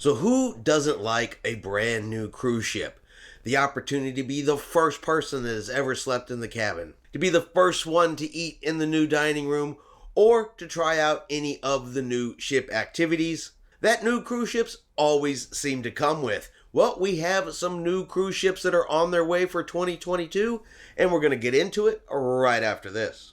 So who doesn't like a brand new cruise ship? The opportunity to be the first person that has ever slept in the cabin, to be the first one to eat in the new dining room, or to try out any of the new ship activities that new cruise ships always seem to come with. Well, we have some new cruise ships that are on their way for 2022, and we're going to get into it right after this.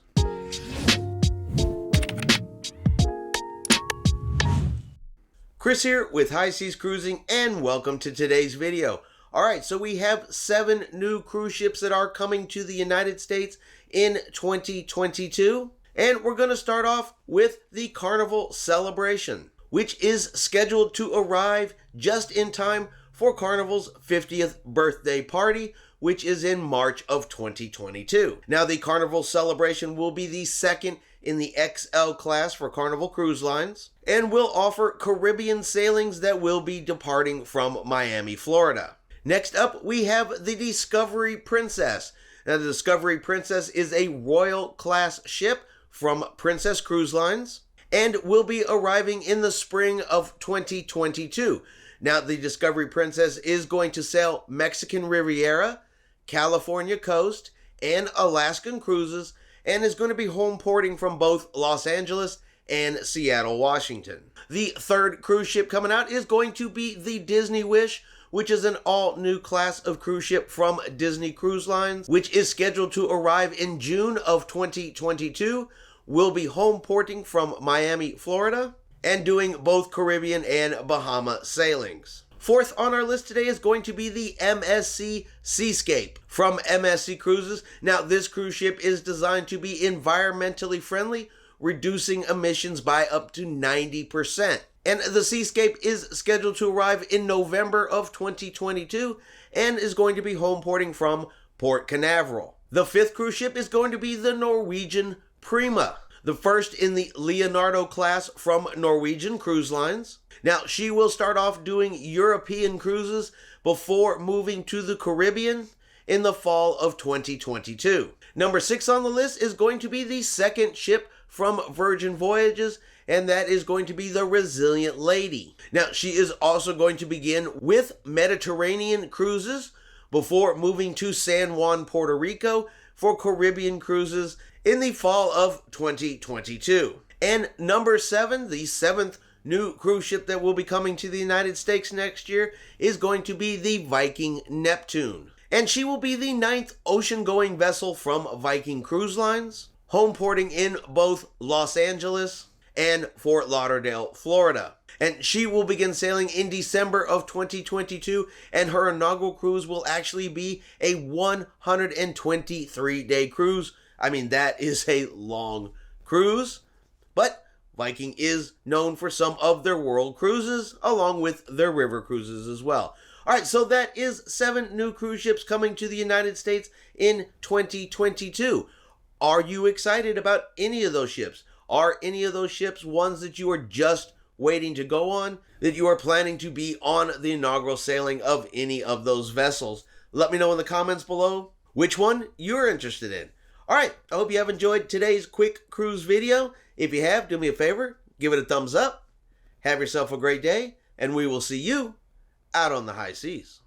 Chris here with High Seas Cruising, and welcome to today's video. Alright, so we have 7 new cruise ships that are coming to the United States in 2022, and we're going to start off with the Carnival Celebration, which is scheduled to arrive just in time for Carnival's 50th birthday party, which is in March of 2022. Now, the Carnival Celebration will be the second in the XL class for Carnival Cruise Lines, and will offer Caribbean sailings that will be departing from Miami, Florida. Next up, we have the Discovery Princess. Now, the Discovery Princess is a Royal class ship from Princess Cruise Lines, and will be arriving in the spring of 2022. Now, the Discovery Princess is going to sail Mexican Riviera, California coast, and Alaskan cruises, and is going to be home porting from both Los Angeles and Seattle, Washington. The third cruise ship coming out is going to be the Disney Wish, which is an all-new class of cruise ship from Disney Cruise Lines, which is scheduled to arrive in June of 2022, will be home porting from Miami, Florida, and doing both Caribbean and Bahama sailings. Fourth on our list today is going to be the MSC Seascape from MSC Cruises. Now, this cruise ship is designed to be environmentally friendly, reducing emissions by up to 90%. And the Seascape is scheduled to arrive in November of 2022 and is going to be home porting from Port Canaveral. The fifth cruise ship is going to be the Norwegian Prima, the first in the Leonardo class from Norwegian Cruise Lines. Now, she will start off doing European cruises before moving to the Caribbean in the fall of 2022. Number 6 on the list is going to be the second ship from Virgin Voyages, and that is going to be the Resilient Lady. Now, she is also going to begin with Mediterranean cruises before moving to San Juan, Puerto Rico for Caribbean cruises in the fall of 2022. And number 7, the 7th new cruise ship that will be coming to the United States next year, is going to be the Viking Neptune. And she will be the 9th ocean-going vessel from Viking Cruise Lines, home porting in both Los Angeles and Fort Lauderdale, Florida. And she will begin sailing in December of 2022, and her inaugural cruise will actually be a 123-day cruise. I mean, that is a long cruise, but Viking is known for some of their world cruises, along with their river cruises as well. Alright, so that is 7 new cruise ships coming to the United States in 2022. Are you excited about any of those ships? Are any of those ships ones that you are just waiting to go on? That you are planning to be on the inaugural sailing of any of those vessels? Let me know in the comments below which one you're interested in. Alright, I hope you have enjoyed today's quick cruise video. If you have, do me a favor, give it a thumbs up. Have yourself a great day, and we will see you out on the high seas.